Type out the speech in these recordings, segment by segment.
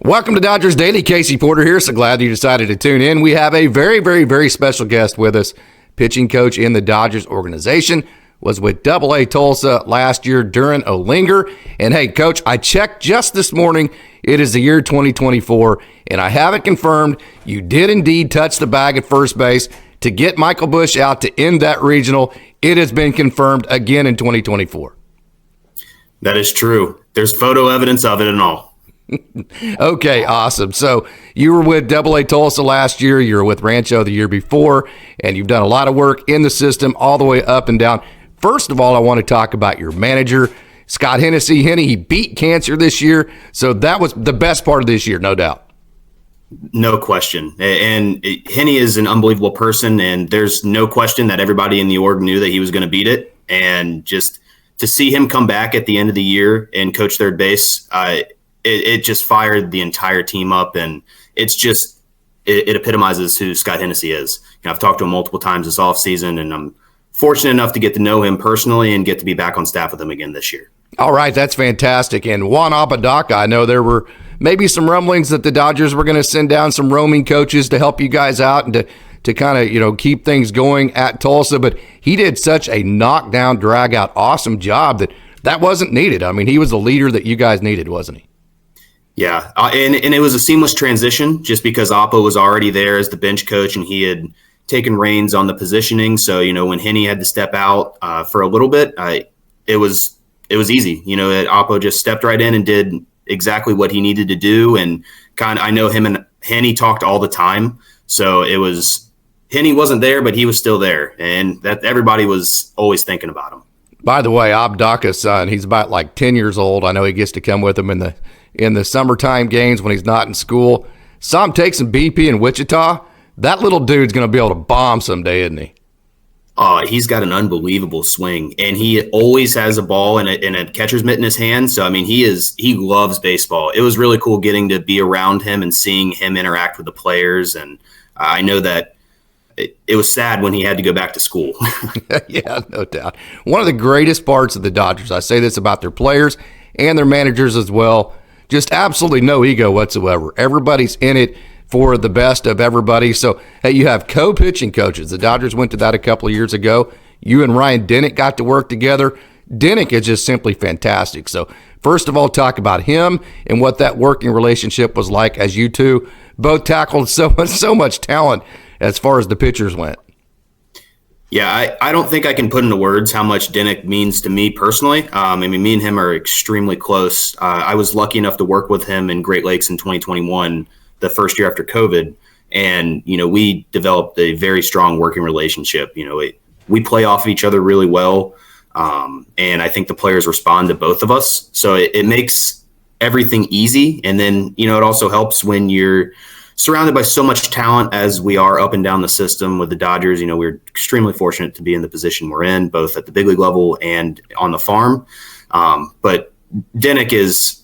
Welcome to Dodgers Daily. Casey Porter here. So glad you decided to tune in. We have a very, very, very special guest with us. Pitching coach in the Dodgers organization, was with AA Tulsa last year, Durin OLinger. And hey, coach, I checked just this morning. It is the year 2024, and I have it confirmed. You did indeed touch the bag at first base to get Michael Busch out to end that regional. It has been confirmed again in 2024. That is true. There's photo evidence of it and all. Okay, awesome. So you were with AA Tulsa last year, you were with Rancho the year before, and you've done a lot of work in the system all the way up and down. First of all, I want to talk about your manager, Scott Hennessy. He beat cancer this year, so that was the best part of this year, no doubt. No question. And Henny is an unbelievable person, and there's no question that everybody in the org knew that he was going to beat it. And just to see him come back at the end of the year and coach third base, it just fired the entire team up, and it's just it epitomizes who Scott Hennessy is. I've talked to him multiple times this offseason, and I'm fortunate enough to get to know him personally and get to be back on staff with him again this year. All right, that's fantastic. And Juan Apodaca, I know there were maybe some rumblings that the Dodgers were going to send down some roaming coaches to help you guys out and to kind of, keep things going at Tulsa, but he did such a knockdown, drag-out, awesome job that wasn't needed. I mean, he was the leader that you guys needed, wasn't he? Yeah, and it was a seamless transition just because Oppo was already there as the bench coach and he had taken reins on the positioning. So, when Henny had to step out for a little bit, it was easy. Oppo just stepped right in and did exactly what he needed to do. And I know him and Henny talked all the time. So Henny wasn't there, but he was still there. And that everybody was always thinking about him. By the way, Apodaca's son, he's about like 10 years old. I know he gets to come with him in the summertime games when he's not in school. Saw him take some BP in Wichita. That little dude's going to be able to bomb someday, isn't he? He's got an unbelievable swing, and he always has a ball in a catcher's mitt in his hand. So, he loves baseball. It was really cool getting to be around him and seeing him interact with the players. And I know that it was sad when he had to go back to school. Yeah, no doubt. One of the greatest parts of the Dodgers, I say this about their players and their managers as well, just absolutely no ego whatsoever. Everybody's in it for the best of everybody. So, hey, you have co-pitching coaches. The Dodgers went to that a couple of years ago. You and Ryan Denick got to work together. Denick is just simply fantastic. So, first of all, talk about him and what that working relationship was like as you two both tackled so much talent as far as the pitchers went. Yeah, I don't think I can put into words how much Denick means to me personally. Me and him are extremely close. I was lucky enough to work with him in Great Lakes in 2021, the first year after COVID. And, we developed a very strong working relationship. We play off of each other really well. And I think the players respond to both of us. So it makes everything easy. And then, it also helps when you're surrounded by so much talent as we are up and down the system with the Dodgers. We're extremely fortunate to be in the position we're in, both at the big league level and on the farm. But Denick is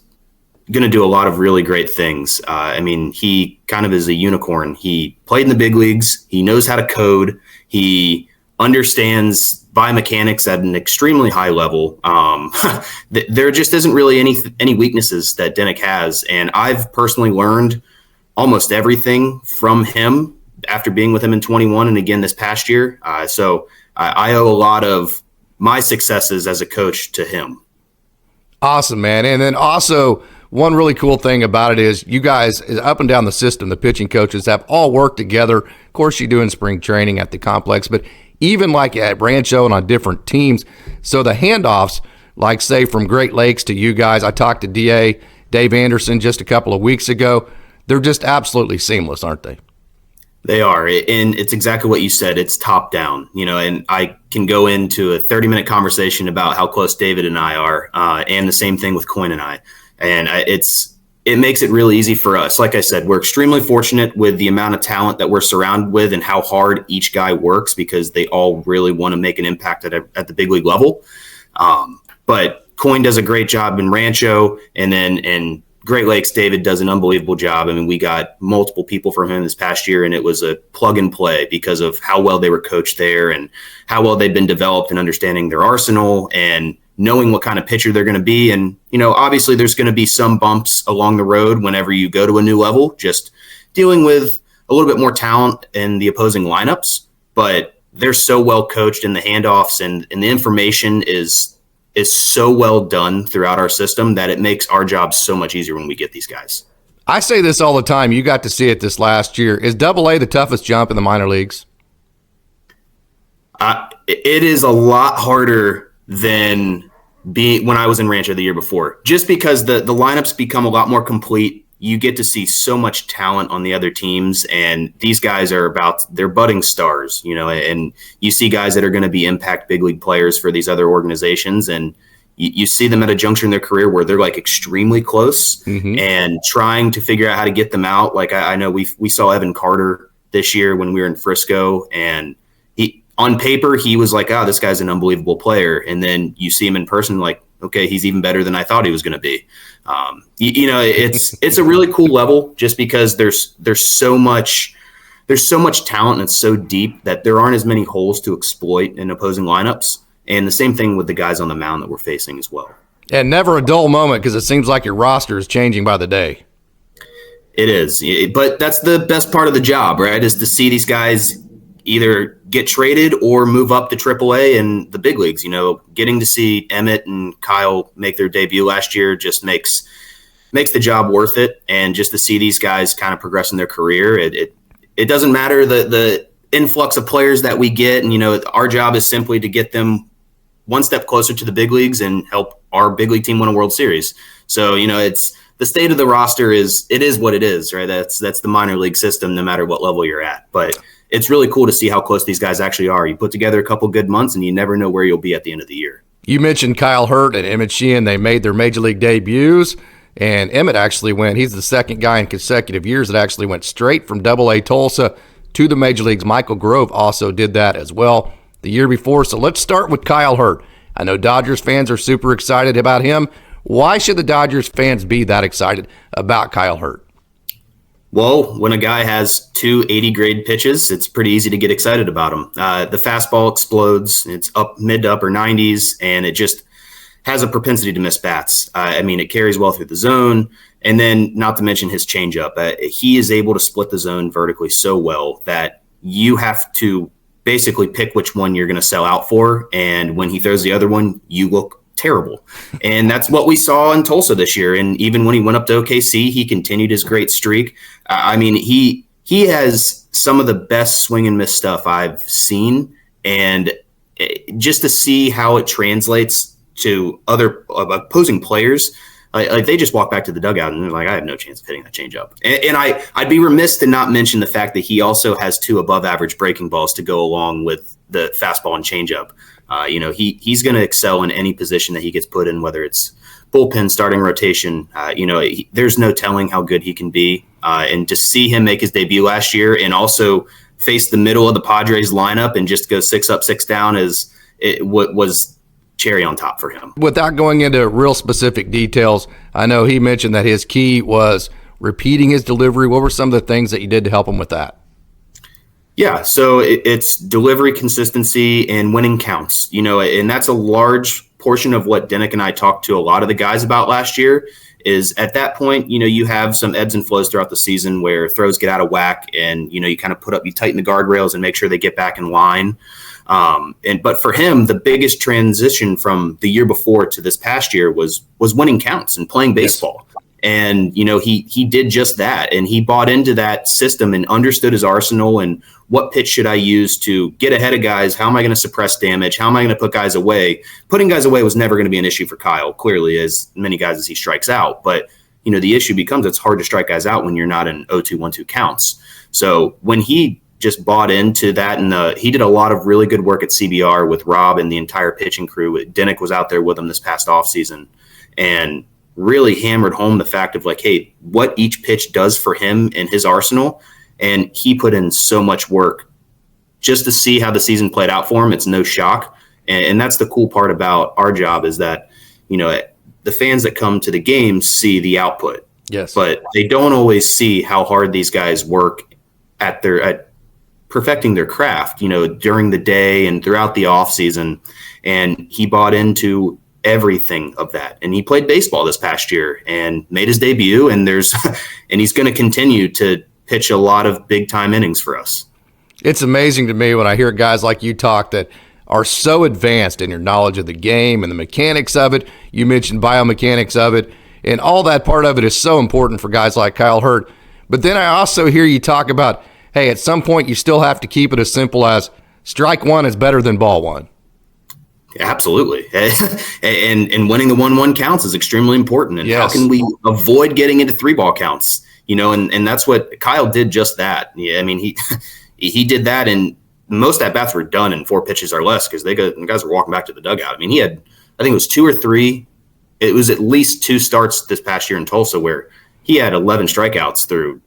going to do a lot of really great things. He kind of is a unicorn. He played in the big leagues. He knows how to code. He understands biomechanics at an extremely high level. There just isn't really any weaknesses that Denick has. And I've personally learned almost everything from him after being with him in 21 and again this past year. So I owe a lot of my successes as a coach to him. Awesome, man. And then also one really cool thing about it is you guys up and down the system, the pitching coaches have all worked together. Of course, you do in spring training at the complex, but even like at Rancho and on different teams. So the handoffs, like say from Great Lakes to you guys, I talked to DA Dave Anderson just a couple of weeks ago. They're just absolutely seamless, aren't they? They are. And it's exactly what you said. It's top down, and I can go into a 30-minute conversation about how close David and I are, and the same thing with Coyne and I. And it makes it really easy for us. Like I said, we're extremely fortunate with the amount of talent that we're surrounded with and how hard each guy works because they all really want to make an impact at the big league level. But Coyne does a great job in Rancho, and then in Great Lakes, David does an unbelievable job. We got multiple people from him this past year, and it was a plug and play because of how well they were coached there and how well they've been developed in understanding their arsenal and knowing what kind of pitcher they're going to be. And, obviously there's going to be some bumps along the road whenever you go to a new level, just dealing with a little bit more talent in the opposing lineups, but they're so well coached in the handoffs, and the information is so well done throughout our system that it makes our job so much easier when we get these guys. I say this all the time. You got to see it this last year. Is AA the toughest jump in the minor leagues? It is a lot harder than when I was in Rancho the year before, just because the lineups become a lot more complete. You get to see so much talent on the other teams, and these guys they're budding stars, and you see guys that are going to be impact big league players for these other organizations, and you see them at a juncture in their career where they're like extremely close and trying to figure out how to get them out. Like I know we saw Evan Carter this year when we were in Frisco, and on paper, he was like, oh, this guy's an unbelievable player. And then you see him in person, like, okay, he's even better than I thought he was going to be. It's a really cool level, just because there's so much talent, and it's so deep that there aren't as many holes to exploit in opposing lineups. And the same thing with the guys on the mound that we're facing as well. And never a dull moment, because it seems like your roster is changing by the day. It is. But that's the best part of the job, right, is to see these guys either get traded or move up to AAA in the big leagues. Getting to see Emmet and Kyle make their debut last year just makes the job worth it. And just to see these guys kind of progress in their career, it doesn't matter the influx of players that we get. And, our job is simply to get them one step closer to the big leagues and help our big league team win a World Series. So, it's the state of the roster is what it is, right? That's the minor league system, no matter what level you're at. But it's really cool to see how close these guys actually are. You put together a couple good months, and you never know where you'll be at the end of the year. You mentioned Kyle Hurt and Emmet Sheehan. They made their major league debuts, and Emmet actually he's the second guy in consecutive years that actually went straight from AA Tulsa to the major leagues. Michael Grove also did that as well the year before. So let's start with Kyle Hurt. I know Dodgers fans are super excited about him. Why should the Dodgers fans be that excited about Kyle Hurt? Well, when a guy has two 80-grade pitches, it's pretty easy to get excited about him. The fastball explodes. It's up mid to upper 90s, and it just has a propensity to miss bats. It carries well through the zone, and then not to mention his changeup. He is able to split the zone vertically so well that you have to basically pick which one you're going to sell out for, and when he throws the other one, you look terrible. And that's what we saw in Tulsa this year. And even when he went up to OKC, he continued his great streak. He has some of the best swing and miss stuff I've seen. And just to see how it translates to other opposing players, like they just walk back to the dugout and they're like, I have no chance of hitting that changeup. And I'd be remiss to not mention the fact that he also has two above average breaking balls to go along with the fastball and changeup. He's going to excel in any position that he gets put in, whether it's bullpen, starting rotation. There's no telling how good he can be. And to see him make his debut last year and also face the middle of the Padres lineup and just go 6 up, 6 down was cherry on top for him. Without going into real specific details, I know he mentioned that his key was repeating his delivery. What were some of the things that you did to help him with that? Yeah, so it's delivery consistency and winning counts, and that's a large portion of what Denick and I talked to a lot of the guys about last year. Is at that point, you have some ebbs and flows throughout the season where throws get out of whack, and you kind of you tighten the guardrails and make sure they get back in line. But for him, the biggest transition from the year before to this past year was winning counts and playing baseball. Yes. And, he did just that, and he bought into that system and understood his arsenal and what pitch should I use to get ahead of guys? How am I going to suppress damage? How am I going to put guys away? Putting guys away was never going to be an issue for Kyle, clearly, as many guys as he strikes out. But, the issue becomes it's hard to strike guys out when you're not in 0-2, 1-2 counts. So when he just bought into that, and he did a lot of really good work at CBR with Rob and the entire pitching crew. Denick was out there with him this past offseason, and really hammered home the fact of like, hey, what each pitch does for him and his arsenal. And he put in so much work just to see how the season played out for him. It's no shock. And that's the cool part about our job is that, the fans that come to the games see the output. Yes. But they don't always see how hard these guys work at perfecting their craft, during the day and throughout the off season. And he bought into everything of that. And he played baseball this past year and made his debut, and and he's going to continue to pitch a lot of big time innings for us. It's amazing to me when I hear guys like you talk that are so advanced in your knowledge of the game and the mechanics of it. You mentioned biomechanics of it, and all that part of it is so important for guys like Kyle Hurt. But then I also hear you talk about, hey, at some point you still have to keep it as simple as strike one is better than ball one. Absolutely. And winning the 1-1 counts is extremely important. And yes. How can we avoid getting into 3-ball counts? And that's what Kyle did, just that. Yeah, I mean, he did that, and most at-bats were done in 4 pitches or less because the guys were walking back to the dugout. I mean, he had, I think it was 2 or 3. It was at least 2 starts this past year in Tulsa where he had 11 strikeouts through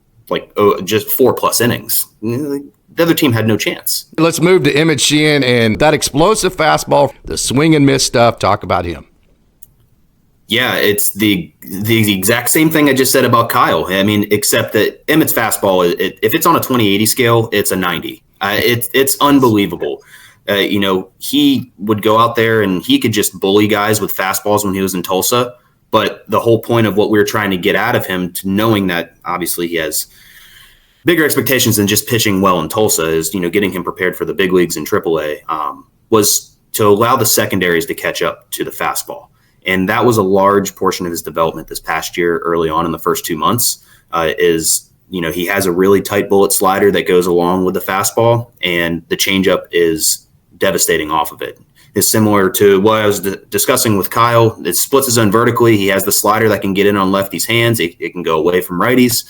just 4+ innings. The other team had no chance. Let's move to Emmet Sheehan and that explosive fastball, the swing and miss stuff. Talk about him. Yeah, it's the exact same thing I just said about Kyle. I mean, except that Emmet's fastball, if it's on a 20-80 scale, it's a 90. It's unbelievable. He would go out there and he could just bully guys with fastballs when he was in Tulsa. But the whole point of what we were trying to get out of him, to knowing that obviously he has bigger expectations than just pitching well in Tulsa, is getting him prepared for the big leagues in AAA, was to allow the secondaries to catch up to the fastball. And that was a large portion of his development this past year early on in the first 2 months. He has a really tight bullet slider that goes along with the fastball, and the changeup is devastating off of it. It's similar to what I was discussing with Kyle. It splits his zone vertically. He has the slider that can get in on lefties' hands. It can go away from righties.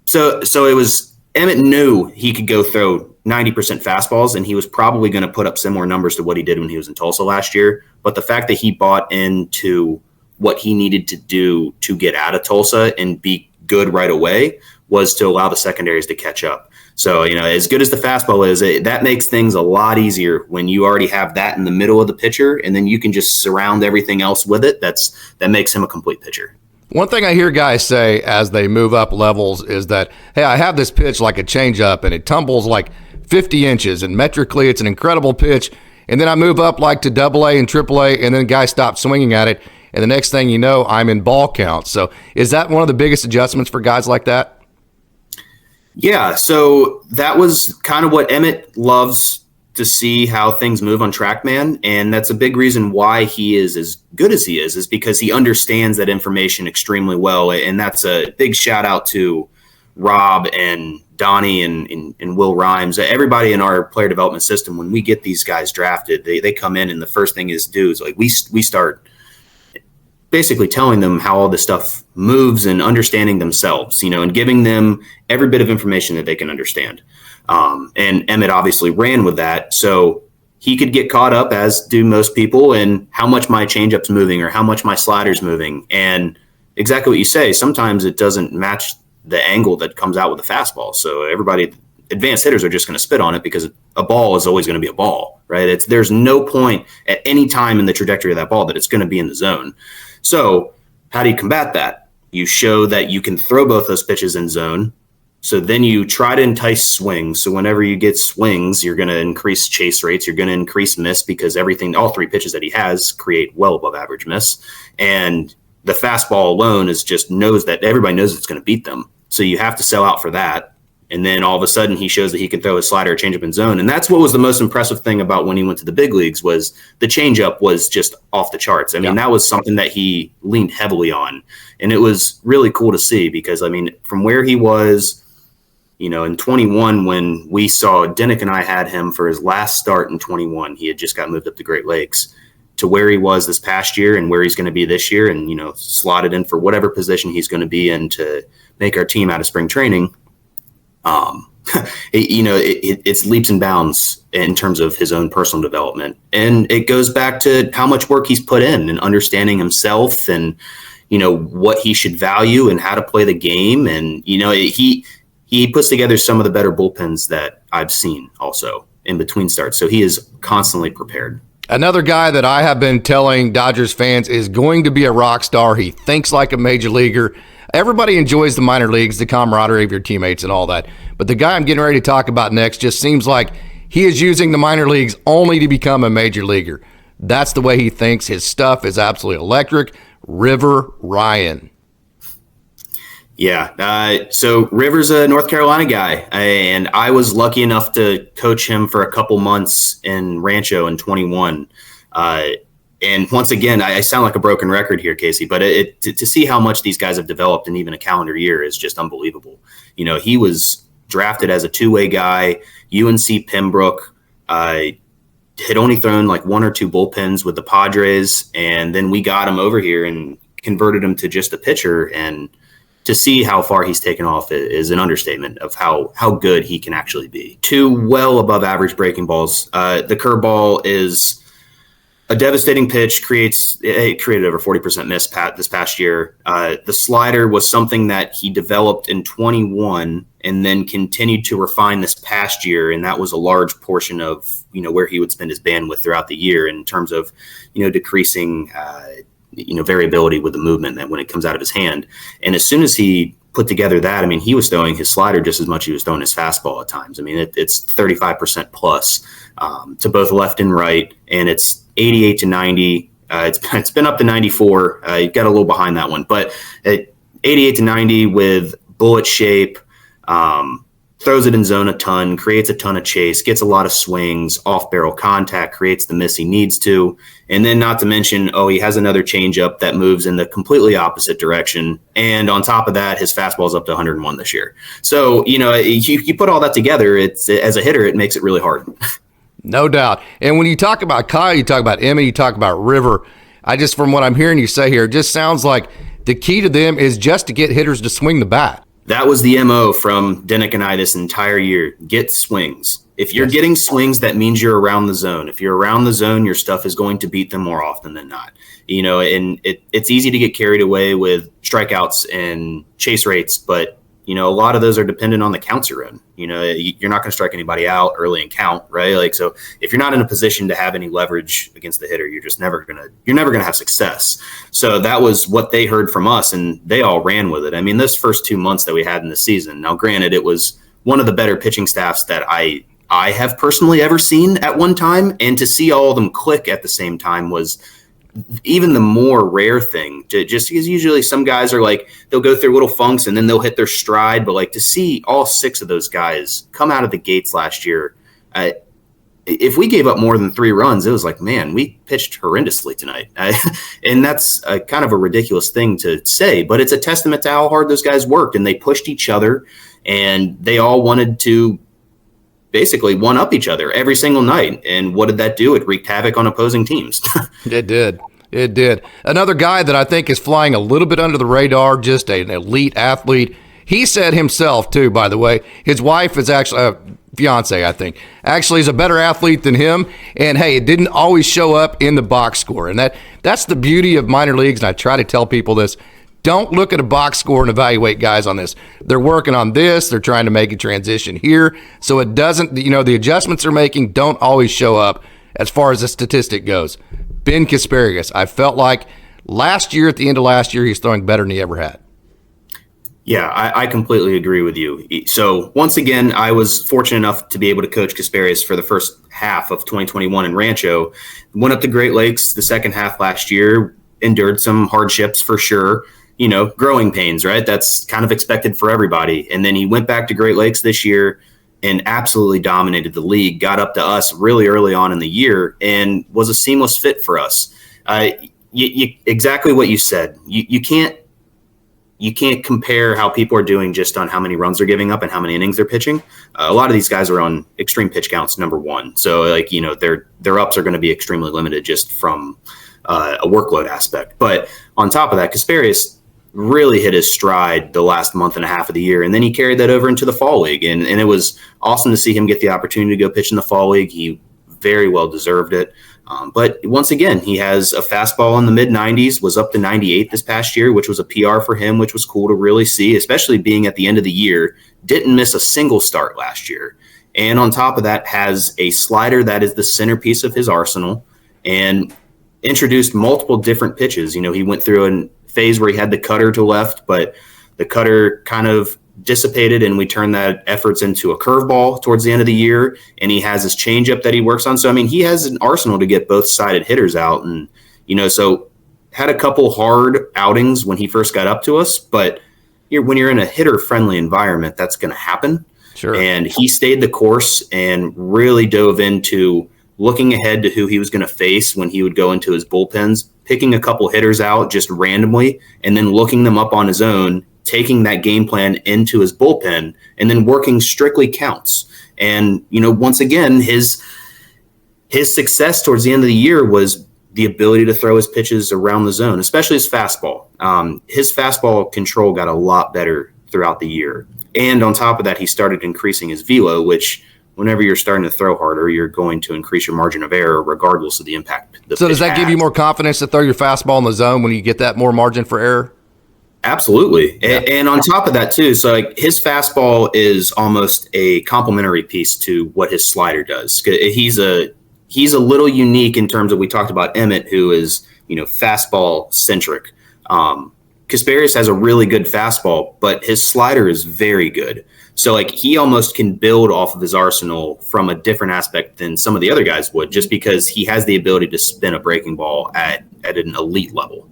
So it was, Emmet knew he could go throw 90% fastballs, and he was probably going to put up similar numbers to what he did when he was in Tulsa last year. But the fact that he bought into what he needed to do to get out of Tulsa and be good right away was to allow the secondaries to catch up. So, as good as the fastball is, that makes things a lot easier when you already have that in the middle of the pitcher, and then you can just surround everything else with it. That makes him a complete pitcher. One thing I hear guys say as they move up levels is that, hey, I have this pitch like a changeup, and it tumbles like 50 inches, and metrically it's an incredible pitch. And then I move up like to AA and AAA, and then guys stop swinging at it, and the next thing you know, I'm in ball counts. So is that one of the biggest adjustments for guys like that? Yeah, so that was kind of what Emmet loves to see, how things move on TrackMan, and that's a big reason why he is as good as he is because he understands that information extremely well, and that's a big shout out to Rob and Donnie and Will Rhymes, everybody in our player development system. When we get these guys drafted, they come in, and the first thing is like we start basically telling them how all this stuff moves and understanding themselves, and giving them every bit of information that they can understand. And Emmet obviously ran with that. So he could get caught up, as do most people, in how much my changeup's moving or how much my slider's moving. And exactly what you say, sometimes it doesn't match the angle that comes out with the fastball. So advanced hitters are just going to spit on it because a ball is always going to be a ball, right? There's no point at any time in the trajectory of that ball that it's going to be in the zone. So how do you combat that? You show that you can throw both those pitches in zone. So then you try to entice swings. So whenever you get swings, you're going to increase chase rates. You're going to increase miss because all 3 pitches that he has create well above average miss. And the fastball alone knows that everybody knows it's going to beat them. So you have to sell out for that. And then all of a sudden he shows that he can throw his slider or changeup in zone. And that's what was the most impressive thing about when he went to the big leagues, was the changeup was just off the charts. I mean, That was something that he leaned heavily on. And it was really cool to see because, from where he was, in 21, when we saw Dinnick and I had him for his last start in 21, he had just got moved up to Great Lakes, to where he was this past year and where he's going to be this year, and, slotted in for whatever position he's going to be in to make our team out of spring training. It's leaps and bounds in terms of his own personal development. And it goes back to how much work he's put in and understanding himself and, what he should value and how to play the game. And, he puts together some of the better bullpens that I've seen also in between starts. So he is constantly prepared. Another guy that I have been telling Dodgers fans is going to be a rock star. He thinks like a major leaguer. Everybody enjoys the minor leagues, the camaraderie of your teammates and all that. But the guy I'm getting ready to talk about next just seems like he is using the minor leagues only to become a major leaguer. That's the way he thinks. His stuff is absolutely electric. River Ryan. Yeah. So River's a North Carolina guy, and I was lucky enough to coach him for a couple months in Rancho in 21. And once again, I sound like a broken record here, Casey, but to see how much these guys have developed in even a calendar year is just unbelievable. He was drafted as a two-way guy, UNC Pembroke, had only thrown like one or two bullpens with the Padres, and then we got him over here and converted him to just a pitcher. And to see how far he's taken off is an understatement of how good he can actually be. Two well above average breaking balls. The curveball is a devastating pitch, it created over 40% miss this past year. The slider was something that he developed in 21 and then continued to refine this past year. And that was a large portion of, where he would spend his bandwidth throughout the year in terms of, decreasing, variability with the movement that when it comes out of his hand. And as soon as he put together that, he was throwing his slider just as much as he was throwing his fastball at times. It's 35% plus to both left and right, and it's 88 to 90. It's been up to 94. You got a little behind that one, but at 88 to 90 with bullet shape, throws it in zone a ton, creates a ton of chase, gets a lot of swings, off barrel contact, creates the miss he needs to. And then not to mention, he has another changeup that moves in the completely opposite direction. And on top of that, his fastball is up to 101 this year. So, you put all that together, as a hitter, it makes it really hard. No doubt. And when you talk about Kyle, you talk about Emmet, you talk about River, from what I'm hearing you say here, it just sounds like the key to them is just to get hitters to swing the bat. That was the MO from Dinick and I this entire year. Get swings. If you're getting swings, that means you're around the zone. If you're around the zone, your stuff is going to beat them more often than not. And it's easy to get carried away with strikeouts and chase rates, but a lot of those are dependent on the counts you're in. You're not going to strike anybody out early in count, right? So if you're not in a position to have any leverage against the hitter, you're never going to have success. So that was what they heard from us, and they all ran with it. This first 2 months that we had in the season, now granted, it was one of the better pitching staffs that I have personally ever seen at one time, and to see all of them click at the same time was even the more rare thing, just because usually some guys are they'll go through little funks and then they'll hit their stride. But to see all 6 of those guys come out of the gates last year, if we gave up more than 3 runs, it was man, we pitched horrendously tonight. And that's kind of a ridiculous thing to say, but it's a testament to how hard those guys worked, and they pushed each other, and they all wanted to basically one up each other every single night. And what did that do? It wreaked havoc on opposing teams. It did. Another guy that I think is flying a little bit under the radar, just an elite athlete. He said himself too, by the way, his wife is actually fiance, I think, actually is a better athlete than him. And hey, it didn't always show up in the box score. And that's the beauty of minor leagues. And I try to tell people this. Don't look at a box score and evaluate guys on this. They're working on this. They're trying to make a transition here. So it doesn't, the adjustments they're making don't always show up as far as the statistic goes. Ben Casparius, I felt like at the end of last year, he's throwing better than he ever had. Yeah, I completely agree with you. So once again, I was fortunate enough to be able to coach Casparius for the first half of 2021 in Rancho. Went up to Great Lakes the second half last year, endured some hardships for sure. Growing pains, right? That's kind of expected for everybody. And then he went back to Great Lakes this year and absolutely dominated the league, got up to us really early on in the year, and was a seamless fit for us. Exactly what you said. You can't compare how people are doing just on how many runs they're giving up and how many innings they're pitching. A lot of these guys are on extreme pitch counts, number one. So their ups are going to be extremely limited just from a workload aspect. But on top of that, Casparius really hit his stride the last month and a half of the year. And then he carried that over into the fall league. And it was awesome to see him get the opportunity to go pitch in the fall league. He very well deserved it. But once again, he has a fastball in the mid-90s, was up to 98 this past year, which was a PR for him, which was cool to really see, especially being at the end of the year. Didn't miss a single start last year. And on top of that, has a slider that is the centerpiece of his arsenal and introduced multiple different pitches. He went through a phase where he had the cutter to left, but the cutter kind of dissipated, and we turned that efforts into a curveball towards the end of the year. And he has his changeup that he works on. So, I mean, he has an arsenal to get both sided hitters out. And, so had a couple hard outings when he first got up to us. But when you're in a hitter-friendly environment, that's going to happen. Sure. And he stayed the course and really dove into looking ahead to who he was going to face when he would go into his bullpens, picking a couple hitters out just randomly, and then looking them up on his own, taking that game plan into his bullpen, and then working strictly counts. And, once again, his success towards the end of the year was the ability to throw his pitches around the zone, especially his fastball. His fastball control got a lot better throughout the year. And on top of that, he started increasing his velo, which whenever you're starting to throw harder, you're going to increase your margin of error regardless of the impact. So does that give you more confidence to throw your fastball in the zone when you get that more margin for error? Absolutely. Yeah. And on top of that too, so like his fastball is almost a complementary piece to what his slider does. He's a little unique in terms of, we talked about Emmet, who is, fastball centric. Casparius has a really good fastball, but his slider is very good. So like he almost can build off of his arsenal from a different aspect than some of the other guys would, just because he has the ability to spin a breaking ball at an elite level.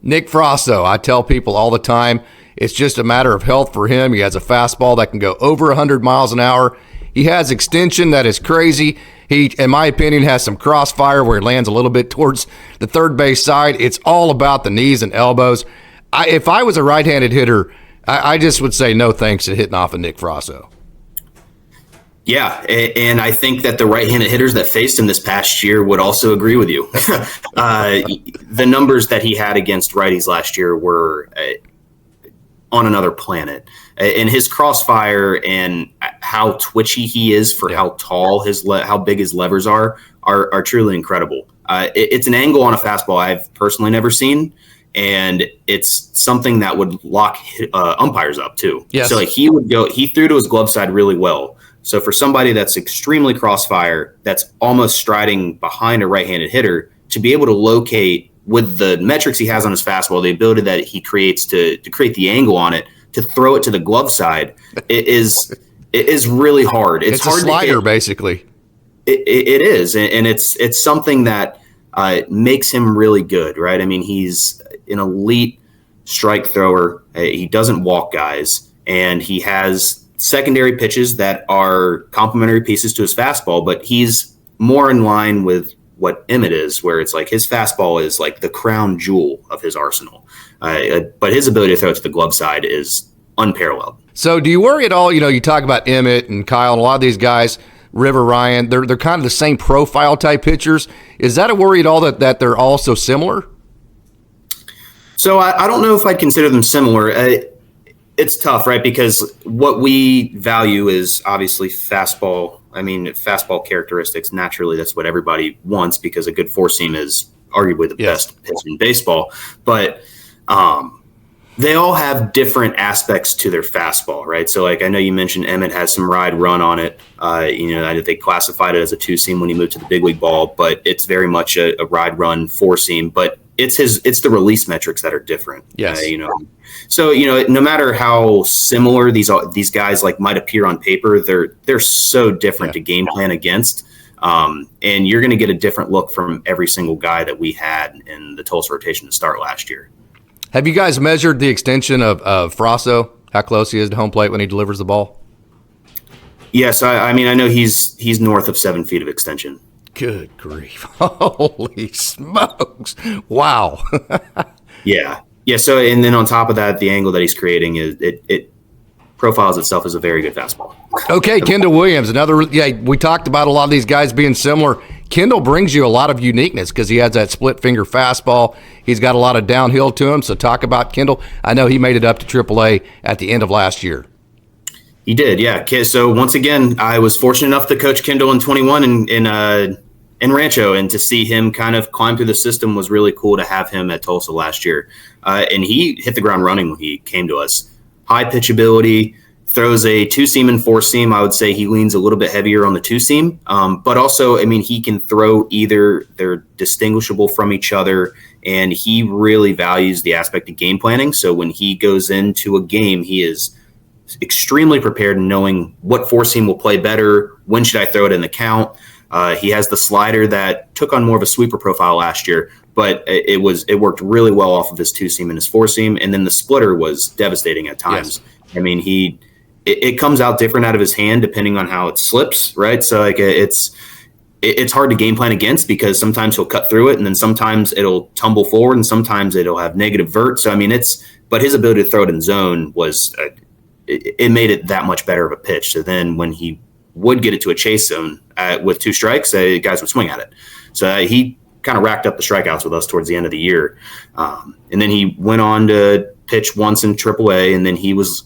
Nick Frasso, I tell people all the time, it's just a matter of health for him. He has a fastball that can go over 100 miles an hour. He has extension that is crazy. He, in my opinion, has some crossfire where he lands a little bit towards the third base side. It's all about the knees and elbows. If I was a right-handed hitter, I just would say no thanks to hitting off of Nick Frasso. Yeah, and I think that the right-handed hitters that faced him this past year would also agree with you. The numbers that he had against righties last year were on another planet. And his crossfire and how twitchy he is for how tall how big his levers are truly incredible. It's an angle on a fastball I've personally never seen, and it's something that would lock umpires up too. Yes. So like he threw to his glove side really well. So for somebody that's extremely crossfire, that's almost striding behind a right-handed hitter, to be able to locate with the metrics he has on his fastball, the ability that he creates to create the angle on it, to throw it to the glove side, it is really hard. It's hard a slider, basically. It is, and it's something that makes him really good, right? I mean, he's an elite strike thrower. He doesn't walk guys, and he has secondary pitches that are complementary pieces to his fastball, but he's more in line with what Emmet is, where it's like his fastball is like the crown jewel of his arsenal. But his ability to throw it to the glove side is unparalleled. So do you worry at all, you talk about Emmet and Kyle and a lot of these guys, River, Ryan, they're kind of the same profile type pitchers. Is that a worry at all that they're all so similar? So I don't know if I'd consider them similar. It's tough, right? Because what we value is obviously fastball. I mean, fastball characteristics. Naturally, that's what everybody wants, because a good four seam is arguably the best pitch in baseball. But they all have different aspects to their fastball, right? So, like, I know you mentioned Emmet has some ride run on it. They classified it as a two seam when he moved to the big league ball, but it's very much a ride run four seam. But it's the release metrics that are different. Yes. So, no matter how similar these guys like might appear on paper, they're so different to game plan against. And you're going to get a different look from every single guy that we had in the Tulsa rotation to start last year. Have you guys measured the extension of Frasso, how close he is to home plate when he delivers the ball? Yes. I mean, I know he's north of 7 feet of extension. Good grief. Holy smokes. Wow. Yeah. Yeah. So, and then on top of that, the angle that he's creating it profiles itself as a very good fastball. Okay. Kendall Williams, we talked about a lot of these guys being similar. Kendall brings you a lot of uniqueness because he has that split finger fastball. He's got a lot of downhill to him. So talk about Kendall. I know he made it up to AAA at the end of last year. He did. Yeah. So once again, I was fortunate enough to coach Kendall in 21 in Rancho, and to see him kind of climb through the system was really cool to have him at Tulsa last year. And he hit the ground running when he came to us. High pitch ability, throws a two seam and four seam. I would say he leans a little bit heavier on the two seam, but also, I mean, he can throw either. They're distinguishable from each other, and he really values the aspect of game planning. So when he goes into a game, he is extremely prepared in knowing what four seam will play better. When should I throw it in the count? He has the slider that took on more of a sweeper profile last year, but it worked really well off of his two seam and his four seam. And then the splitter was devastating at times. Yes. I mean, it comes out different out of his hand depending on how it slips, right? So like it's hard to game plan against because sometimes he'll cut through it and then sometimes it'll tumble forward and sometimes it'll have negative vert. So I mean, but his ability to throw it in zone was it made it that much better of a pitch. So then when he would get it to a chase zone with two strikes, guys would swing at it. So he kind of racked up the strikeouts with us towards the end of the year. And then he went on to pitch once in AAA, and then he was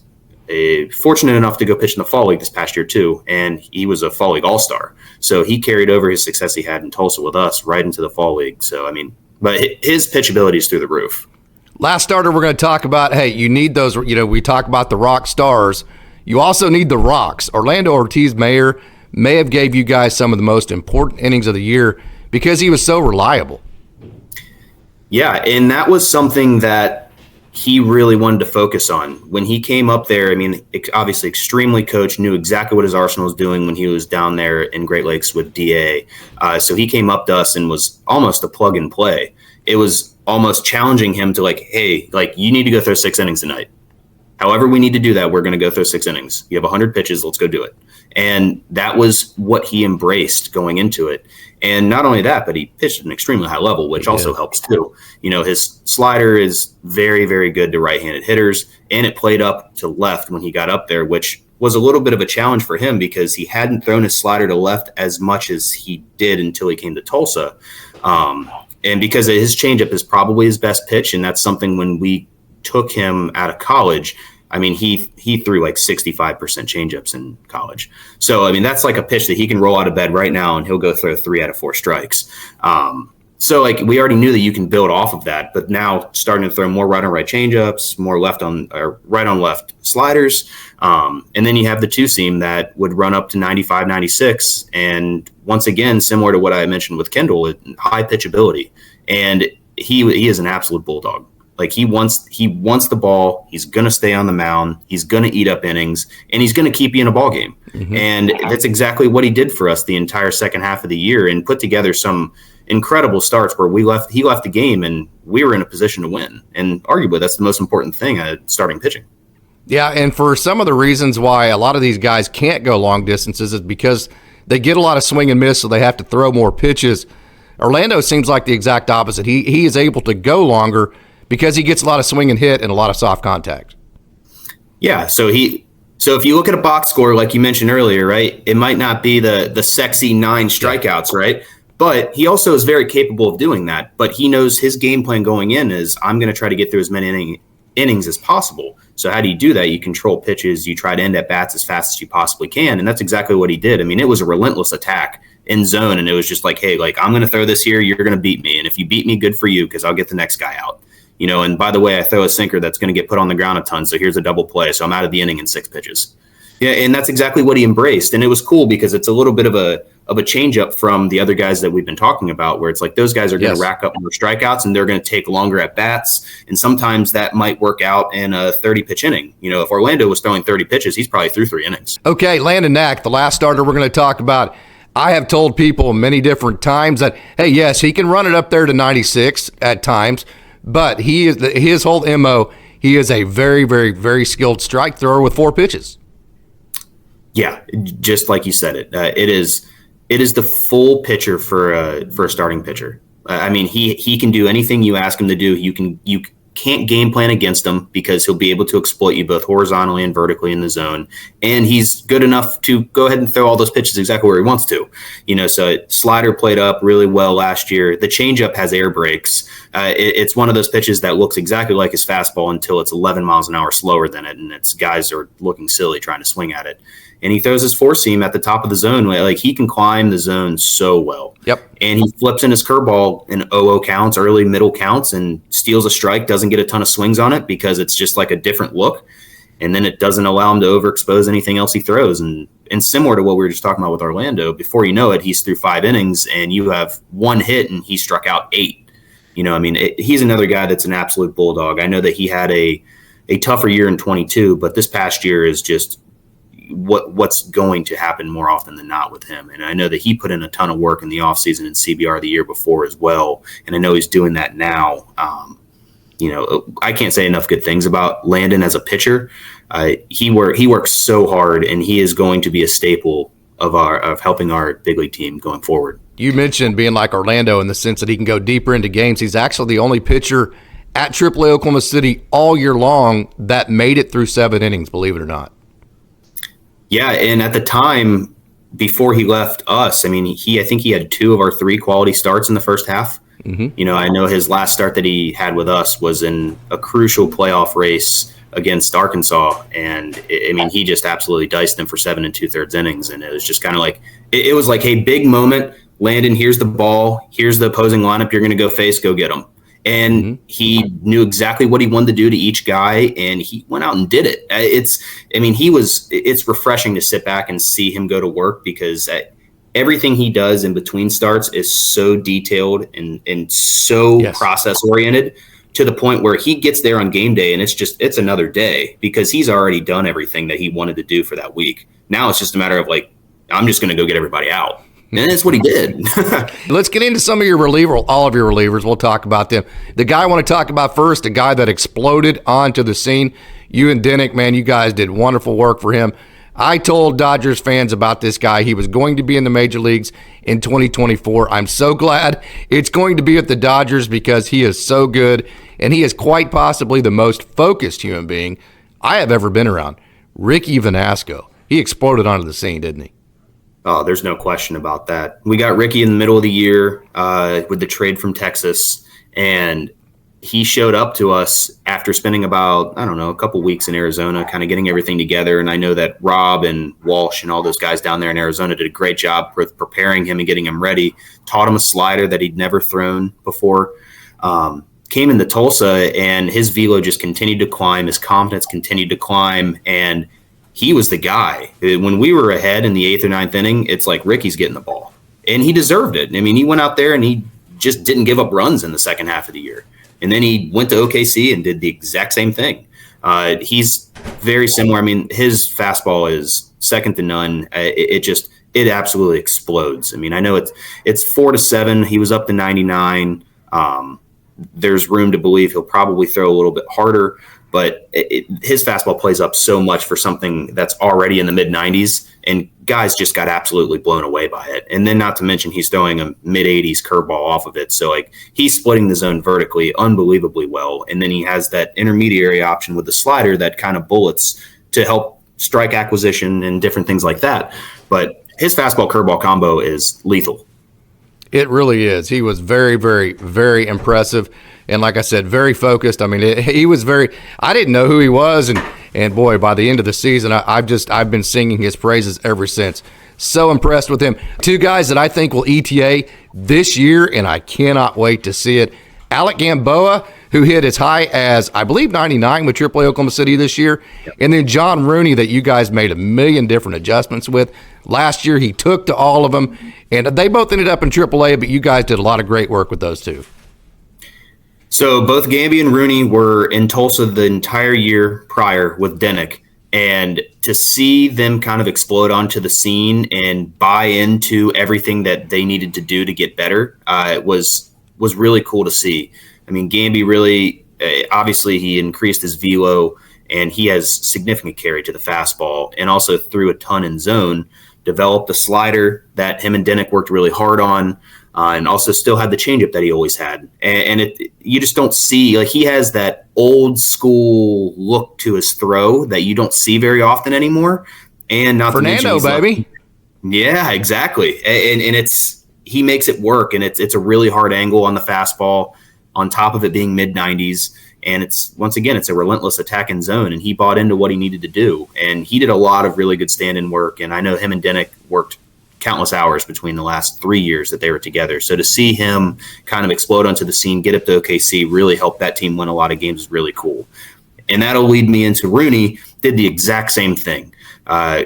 fortunate enough to go pitch in the fall league this past year too, and he was a fall league all-star. So he carried over his success he had in Tulsa with us right into the fall league. So, I mean, but his pitch ability is through the roof. Last starter we're going to talk about, hey, you need those, we talk about the rock stars. You also need the rocks. Orlando Ortiz Mayr may have gave you guys some of the most important innings of the year because he was so reliable. Yeah, and that was something that he really wanted to focus on. When he came up there, I mean, obviously extremely coached, knew exactly what his arsenal was doing when he was down there in Great Lakes with DA. So he came up to us and was almost a plug and play. It was almost challenging him to hey, you need to go throw 6 innings tonight. However we need to do that, we're going to go through 6 innings. You have 100 pitches, let's go do it. And that was what he embraced going into it. And not only that, but he pitched at an extremely high level, which also helps too. His slider is very, very good to right-handed hitters, and it played up to left when he got up there, which was a little bit of a challenge for him because he hadn't thrown his slider to left as much as he did until he came to Tulsa. And because his changeup is probably his best pitch, and that's something when we took him out of college, I mean, he threw 65% changeups in college. So, I mean, that's like a pitch that he can roll out of bed right now and he'll go throw 3 out of 4 strikes. So we already knew that you can build off of that, but now starting to throw more right on right changeups, more right on left sliders. And then you have the two seam that would run up to 95, 96. And once again, similar to what I mentioned with Kendall, high pitch ability. And he is an absolute bulldog. He wants the ball. He's going to stay on the mound. He's going to eat up innings, and he's going to keep you in a ball game. Mm-hmm. And that's exactly what he did for us the entire second half of the year and put together some incredible starts where he left the game and we were in a position to win. And arguably that's the most important thing starting pitching. Yeah, and for some of the reasons why a lot of these guys can't go long distances is because they get a lot of swing and miss, so they have to throw more pitches. Orlando seems like the exact opposite. He is able to go longer because he gets a lot of swing and hit and a lot of soft contact. Yeah, so if you look at a box score, like you mentioned earlier, right, it might not be the sexy 9 strikeouts, right? But he also is very capable of doing that. But he knows his game plan going in is I'm going to try to get through as many innings as possible. So how do you do that? You control pitches. You try to end at bats as fast as you possibly can. And that's exactly what he did. I mean, it was a relentless attack in zone. And it was just hey, I'm going to throw this here. You're going to beat me. And if you beat me, good for you because I'll get the next guy out. And by the way, I throw a sinker that's going to get put on the ground a ton. So here's a double play. So I'm out of the inning in 6 pitches. Yeah, and that's exactly what he embraced. And it was cool because it's a little bit of a change up from the other guys that we've been talking about, where it's those guys are going to rack up more strikeouts and they're going to take longer at bats. And sometimes that might work out in a 30-pitch inning. If Orlando was throwing 30 pitches, he's probably through 3 innings. Okay, Landon Knack, the last starter we're going to talk about. I have told people many different times that, hey, yes, he can run it up there to 96 at times. But his whole MO, he is a very, very, very skilled strike thrower with 4 pitches. Yeah, just like you said it. It is the full pitcher for a starting pitcher. I mean, he can do anything you ask him to do. You can't game plan against him because he'll be able to exploit you both horizontally and vertically in the zone. And he's good enough to go ahead and throw all those pitches exactly where he wants to. So slider played up really well last year. The changeup has air brakes. It's one of those pitches that looks exactly like his fastball until it's 11 miles an hour slower than it, and it's guys are looking silly trying to swing at it. And he throws his 4-seam at the top of the zone. He can climb the zone so well. Yep. And he flips in his curveball in 0-0 counts, early middle counts, and steals a strike, doesn't get a ton of swings on it because it's just a different look. and then it doesn't allow him to overexpose anything else he throws. And similar to what we were just talking about with Orlando, before you know it, he's through 5 innings and you have 1 hit and he struck out 8. He's another guy that's an absolute bulldog. I know that he had a tougher year in 22, but this past year is just what's going to happen more often than not with him. And I know that he put in a ton of work in the offseason and CBR the year before as well. And I know he's doing that now. I can't say enough good things about Landon as a pitcher. He works so hard, and he is going to be a staple of helping our big league team going forward. You mentioned being like Orlando in the sense that he can go deeper into games. He's actually the only pitcher at AAA Oklahoma City all year long that made it through 7 innings, believe it or not. Yeah, and at the time before he left us, I think he had 2 of our 3 quality starts in the first half. Mm-hmm. I know his last start that he had with us was in a crucial playoff race against Arkansas, and he just absolutely diced them for 7 2/3 innings, and it was just kind of like it was like, hey, big moment, Landon, here's the ball, here's the opposing lineup you're going to go face, go get them. And he knew exactly what he wanted to do to each guy, and he went out and did it. It's refreshing to sit back and see him go to work, because everything he does in between starts is so detailed and so process oriented, to the point where he gets there on game day and it's another day, because he's already done everything that he wanted to do for that week. Now it's just a matter of like, I'm just going to go get everybody out. And that's what he did. Let's get into some of all of your relievers. We'll talk about them. The guy I want to talk about first, a guy that exploded onto the scene, you and Dinick, man, you guys did wonderful work for him. I told Dodgers fans about this guy. He was going to be in the major leagues in 2024. I'm so glad it's going to be at the Dodgers, because he is so good, and he is quite possibly the most focused human being I have ever been around. Ricky Vanasco. He exploded onto the scene, didn't he? Oh, there's no question about that. We got Ricky in the middle of the year with the trade from Texas, and he showed up to us after spending about, a couple weeks in Arizona, kind of getting everything together. And I know that Rob and Walsh and all those guys down there in Arizona did a great job with preparing him and getting him ready, taught him a slider that he'd never thrown before. Came into Tulsa, and his velo just continued to climb. His confidence continued to climb, and he was the guy. When we were ahead in the 8th or 9th inning, it's like, Ricky's getting the ball. And he deserved it. He went out there and he just didn't give up runs in the second half of the year. And then he went to OKC and did the exact same thing. He's very similar. His fastball is second to none. It absolutely explodes. I know it's 4-7. He was up to 99. There's room to believe he'll probably throw a little bit harder, but his fastball plays up so much for something that's already in the mid-90s, and guys just got absolutely blown away by it. And then not to mention he's throwing a mid-80s curveball off of it. So, he's splitting the zone vertically unbelievably well, and then he has that intermediary option with the slider that kind of bullets to help strike acquisition and different things like that. But his fastball-curveball combo is lethal. It really is. He was very, very, very impressive. And like I said, very focused. He was I didn't know who he was. And boy, by the end of the season, I've been singing his praises ever since. So impressed with him. 2 guys that I think will ETA this year, and I cannot wait to see it. Alec Gamboa, who hit as high as, I believe, 99 with AAA Oklahoma City this year. Yep. And then John Rooney, that you guys made a million different adjustments with. Last year, he took to all of them. And they both ended up in AAA, but you guys did a lot of great work with those 2. So both Gamby and Rooney were in Tulsa the entire year prior with Dinick. And to see them kind of explode onto the scene and buy into everything that they needed to do to get better was really cool to see. Gamby really, obviously he increased his velo, and he has significant carry to the fastball, and also threw a ton in zone, developed a slider that him and Dinick worked really hard on, and also still had the changeup that he always had. And you just don't see, he has that old school look to his throw that you don't see very often anymore. And not Fernando, to mention, baby. Yeah, exactly. And he makes it work, and it's a really hard angle on the fastball, on top of it being mid-90s. And it's a relentless attack in zone, and he bought into what he needed to do. And he did a lot of really good stand-in work, and I know him and Dinick worked countless hours between the last 3 years that they were together. So to see him kind of explode onto the scene, get up to OKC, really help that team win a lot of games is really cool. And that'll lead me into Rooney did the exact same thing.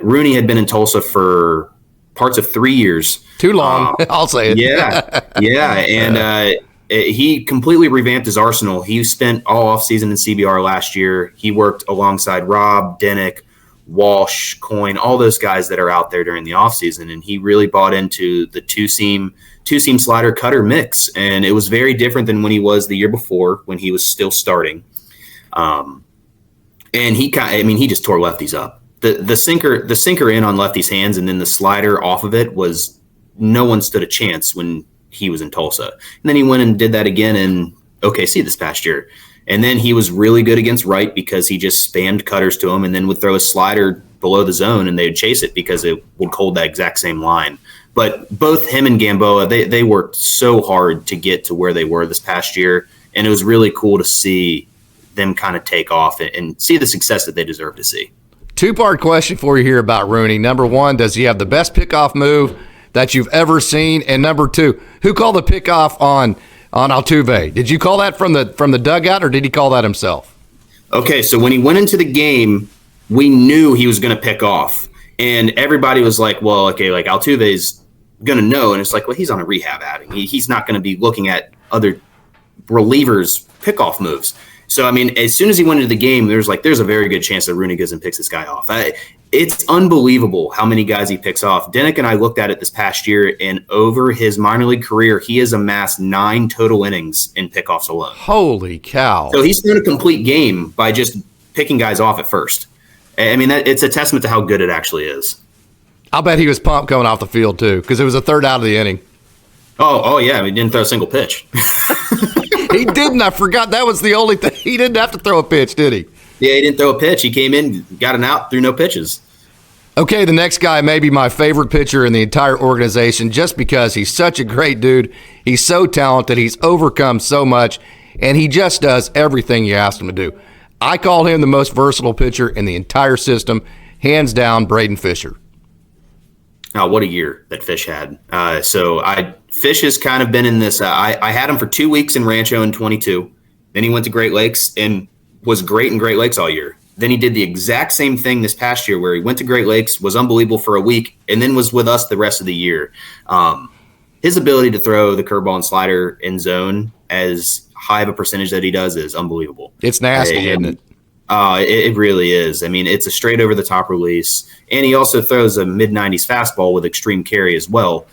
Rooney had been in Tulsa for parts of 3 years. Too long, I'll say it. Yeah. And he completely revamped his arsenal. He spent all offseason in CBR last year. He worked alongside Rob, Denick, Walsh, Coyne, all those guys that are out there during the offseason. And he really bought into the two-seam slider cutter mix. And it was very different than when he was the year before when he was still starting. And he just tore lefties up. The sinker in on lefties' hands and then the slider off of it was no one stood a chance when he was in Tulsa. And then he went and did that again in OKC this past year. And then he was really good against right because he just spammed cutters to him and then would throw a slider below the zone and they would chase it because it would hold that exact same line. But both him and Gamboa, they worked so hard to get to where they were this past year. And it was really cool to see them kind of take off and see the success that they deserve to see. Two-part question for you here about Rooney. Number one, does he have the best pickoff move that you've ever seen? And number two, who called the pickoff on Altuve? Did you call that from the dugout, or did he call that himself? Okay, so when he went into the game, we knew he was going to pick off, and everybody was like, "Well, okay, like Altuve's going to know," and it's like, "Well, he's on a rehab outing. He's not going to be looking at other relievers' pickoff moves." So, I mean, as soon as he went into the game, there's a very good chance that Rooney goes and picks this guy off. It's unbelievable how many guys he picks off. Denick and I looked at it this past year, and over his minor league career, he has amassed 9 total innings in pickoffs alone. Holy cow. So he's thrown a complete game by just picking guys off at first. I mean, it's a testament to how good it actually is. I'll bet he was pumped coming off the field, too, because it was a third out of the inning. Oh yeah, he didn't throw a single pitch. He didn't. I forgot that was the only thing. He didn't have to throw a pitch, did he? Yeah, he didn't throw a pitch. He came in, got an out, threw no pitches. Okay, the next guy may be my favorite pitcher in the entire organization just because he's such a great dude. He's so talented. He's overcome so much, and he just does everything you ask him to do. I call him the most versatile pitcher in the entire system, hands down, Braydon Fisher. Oh, what a year that Fish had. Fish has kind of been in this. I had him for 2 weeks in Rancho in 22. Then he went to Great Lakes and was great in Great Lakes all year. Then he did the exact same thing this past year where he went to Great Lakes, was unbelievable for a week, and then was with us the rest of the year. His ability to throw the curveball and slider in zone as high of a percentage that he does is unbelievable. It's nasty, isn't it? It really is. I mean, it's a straight over the top release. And he also throws a mid-90s fastball with extreme carry as well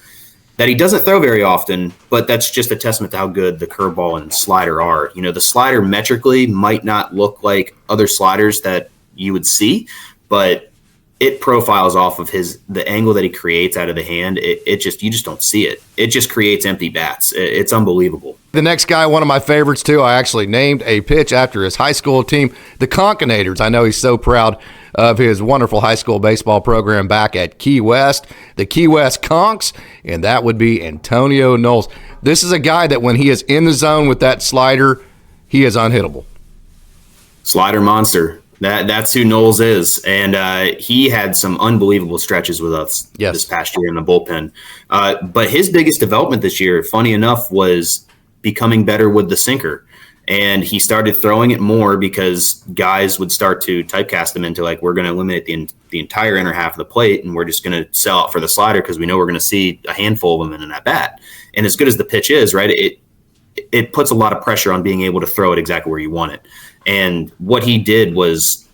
that he doesn't throw very often, but that's just a testament to how good the curveball and slider are. You know, the slider metrically might not look like other sliders that you would see, but it profiles off of the angle that he creates out of the hand. You just don't see it. It just creates empty bats. It's unbelievable. The next guy, one of my favorites too, I actually named a pitch after his high school team, the Conkinators. I know he's so proud of his wonderful high school baseball program back at Key West, the Key West Conks, and that would be Antonio Knowles. This is a guy that when he is in the zone with that slider, he is unhittable. Slider monster. That's who Knowles is, and he had some unbelievable stretches with us this past year in the bullpen. But his biggest development this year, funny enough, was becoming better with the sinker. And he started throwing it more because guys would start to typecast him into like, we're going to eliminate the entire inner half of the plate, and we're just going to sell out for the slider because we know we're going to see a handful of them in that bat. And as good as the pitch is, right, it puts a lot of pressure on being able to throw it exactly where you want it. And what he did was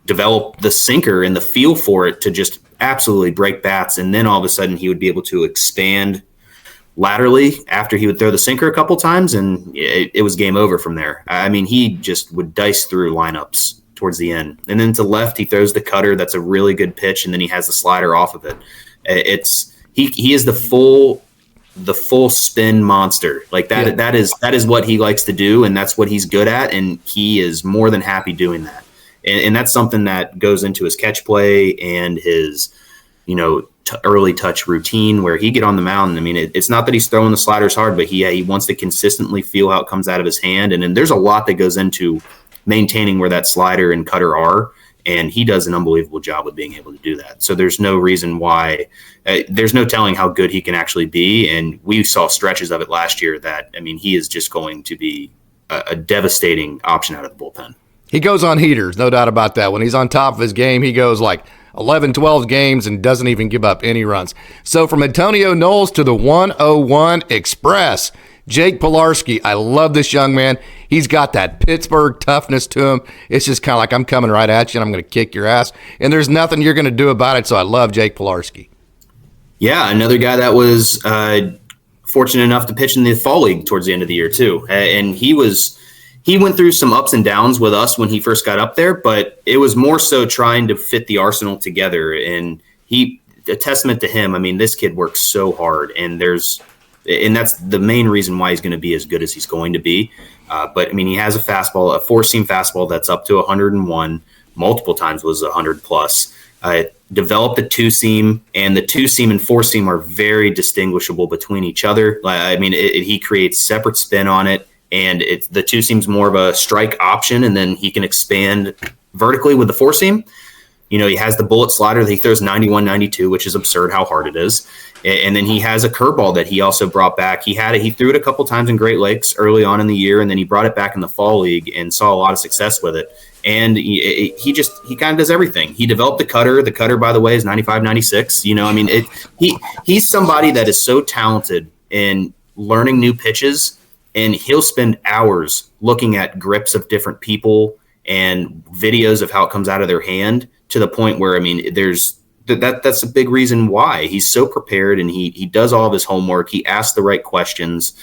develop the sinker and the feel for it to just absolutely break bats. And then all of a sudden he would be able to expand laterally after he would throw the sinker a couple times, and it was game over from there. I mean, he just would dice through lineups towards the end. And then to left, he throws the cutter. That's a really good pitch. And then he has the slider off of it. He is the full spin monster. Like that. Yeah. That is what he likes to do. And that's what he's good at. And he is more than happy doing that. And that's something that goes into his catch play and his, early touch routine where he get on the mound. I mean, it's not that he's throwing the sliders hard, but he wants to consistently feel how it comes out of his hand. And then there's a lot that goes into maintaining where that slider and cutter are. And he does an unbelievable job with being able to do that. So there's no reason why there's no telling how good he can actually be. And we saw stretches of it last year that, I mean, he is just going to be a devastating option out of the bullpen. He goes on heaters, no doubt about that. When he's on top of his game, he goes like 11, 12 games and doesn't even give up any runs. So from Antonio Knowles to the 101 Express, Jake Pilarski. I love this young man. He's got that Pittsburgh toughness to him. It's just kind of like, I'm coming right at you and I'm going to kick your ass. And there's nothing you're going to do about it. So I love Jake Pilarski. Yeah, another guy that was fortunate enough to pitch in the fall league towards the end of the year too. And he went through some ups and downs with us when he first got up there, but it was more so trying to fit the arsenal together. And a testament to him. I mean, this kid works so hard, and that's the main reason why he's going to be as good as he's going to be. But I mean, he has a fastball, a four-seam fastball that's up to 101, multiple times was 100 plus. Developed a two-seam, and the two-seam and four-seam are very distinguishable between each other. I mean, he creates separate spin on it, and the two-seam's more of a strike option, and then he can expand vertically with the four-seam. You know, he has the bullet slider that he throws 91, 92, which is absurd how hard it is. And then he has a curveball that he also brought back. He threw it a couple times in Great Lakes early on in the year, and then he brought it back in the fall league and saw a lot of success with it. And he kind of does everything. He developed the cutter. The cutter, by the way, is 95, 96. You know, I mean, he's somebody that is so talented in learning new pitches, and he'll spend hours looking at grips of different people and videos of how it comes out of their hand, to the point where, I mean, that's a big reason why he's so prepared, and he does all of his homework. He asks the right questions.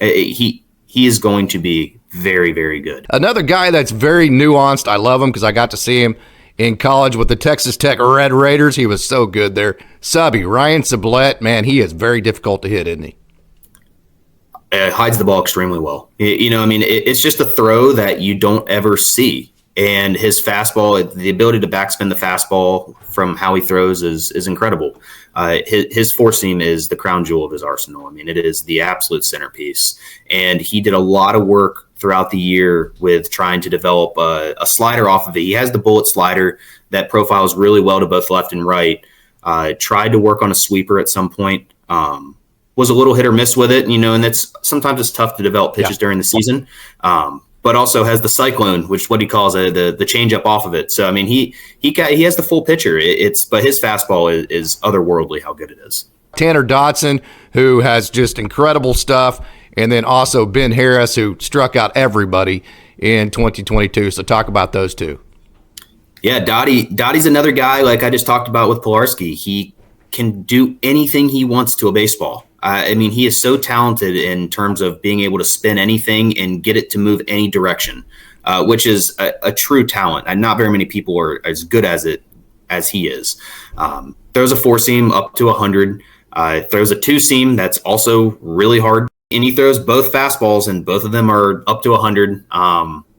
He is going to be very, very good. Another guy that's very nuanced. I love him because I got to see him in college with the Texas Tech Red Raiders. He was so good there. Ryan Sublette, man, he is very difficult to hit, isn't he? Hides the ball extremely well. You know, I mean, it's just a throw that you don't ever see. And his fastball, the ability to backspin the fastball from how he throws is incredible. His four seam is the crown jewel of his arsenal. I mean, it is the absolute centerpiece. And he did a lot of work throughout the year with trying to develop a slider off of it. He has the bullet slider that profiles really well to both left and right. Tried to work on a sweeper at some point. Was a little hit or miss with it, you know, and sometimes it's tough to develop pitches during the season. But also has the cyclone, which is what he calls the change up off of it. So I mean, he has the full pitcher. But his fastball is otherworldly how good it is. Tanner Dodson, who has just incredible stuff, and then also Ben Harris, who struck out everybody in 2022. So talk about those two. Yeah, Dottie's another guy like I just talked about with Pilarski. He can do anything he wants to a baseball. I mean, he is so talented in terms of being able to spin anything and get it to move any direction, which is a true talent. And not very many people are as good as he is. Throws a four seam up to 100. Throws a two seam that's also really hard. And he throws both fastballs, and both of them are up to 100.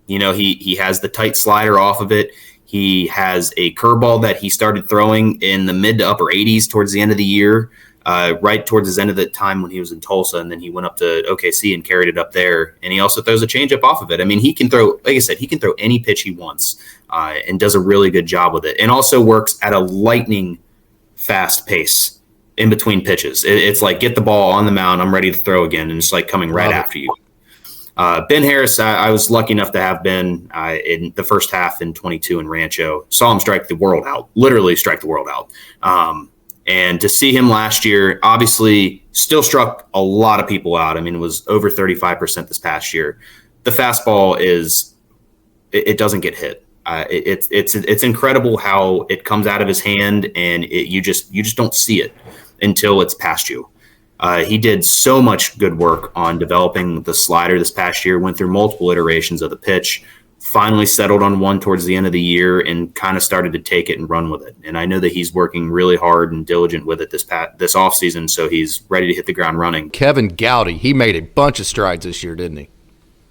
You know, he has the tight slider off of it. He has a curveball that he started throwing in the mid to upper 80s towards the end of the year. Right towards his end of the time when he was in Tulsa, and then he went up to OKC and carried it up there. And he also throws a changeup off of it. I mean, he can throw, like I said, he can throw any pitch he wants, and does a really good job with it. And also works at a lightning fast pace in between pitches. It's like, get the ball on the mound, I'm ready to throw again, and it's like coming right after you. Ben Harris, I was lucky enough to have Ben in the first half in 22 in Rancho. Saw him strike the world out, literally strike the world out. And to see him last year, obviously still struck a lot of people out. I mean, it was over 35% this past year. The fastball it doesn't get hit. It's incredible how it comes out of his hand, and you just don't see it until it's past you. He did so much good work on developing the slider this past year, went through multiple iterations of the pitch, finally settled on one towards the end of the year, and kind of started to take it and run with it. And I know that he's working really hard and diligent with it this offseason, so he's ready to hit the ground running. Kevin Gowdy, he made a bunch of strides this year, didn't he?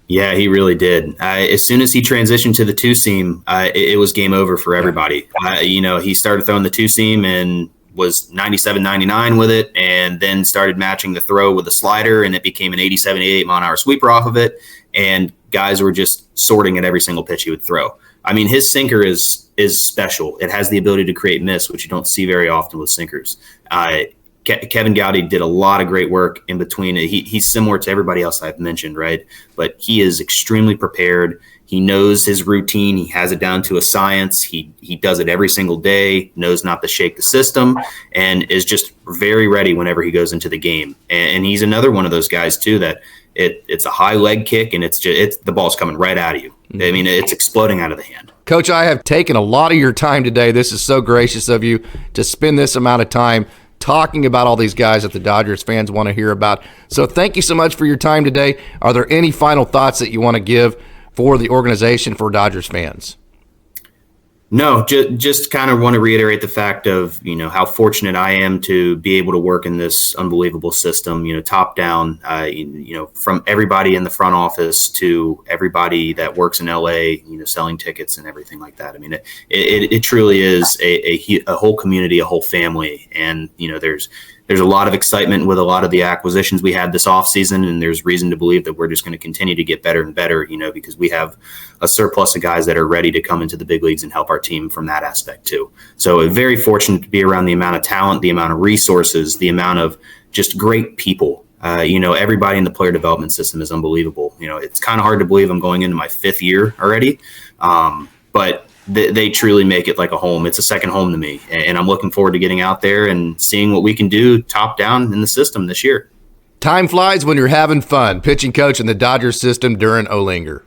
Yeah, he really did. As soon as he transitioned to the two-seam, it was game over for everybody. You know, he started throwing the two-seam and was 97, 99 with it, and then started matching the throw with the slider, and it became an 87, 88 mile-an-hour sweeper off of it. And guys were just sorting at every single pitch he would throw. I mean, his sinker is special. It has the ability to create miss, which you don't see very often with sinkers. Kevin Gowdy did a lot of great work in between. He's similar to everybody else I've mentioned, right? But he is extremely prepared. He knows his routine. He has it down to a science. He does it every single day, knows not to shake the system, and is just very ready whenever he goes into the game. And he's another one of those guys too that it's a high leg kick, and it's the ball's coming right out of you. I mean, it's exploding out of the hand. Coach, I have taken a lot of your time today. This is so gracious of you to spend this amount of time talking about all these guys that the Dodgers fans want to hear about. So thank you so much for your time today. Are there any final thoughts that you want to give for the organization, for Dodgers fans? No, just kind of want to reiterate the fact of, how fortunate I am to be able to work in this unbelievable system, top down, from everybody in the front office to everybody that works in LA, selling tickets and everything like that. I mean, it truly is a whole community, a whole family. And, there's a lot of excitement with a lot of the acquisitions we had this offseason, and there's reason to believe that we're just going to continue to get better and better, because we have a surplus of guys that are ready to come into the big leagues and help our team from that aspect too. So very fortunate to be around the amount of talent, the amount of resources, the amount of just great people. Everybody in the player development system is unbelievable. It's kind of hard to believe I'm going into my 5th year already, but they truly make it like a home. It's a second home to me, and I'm looking forward to getting out there and seeing what we can do top down in the system this year. Time flies when you're having fun. Pitching coach in the Dodgers system, Durin OLinger.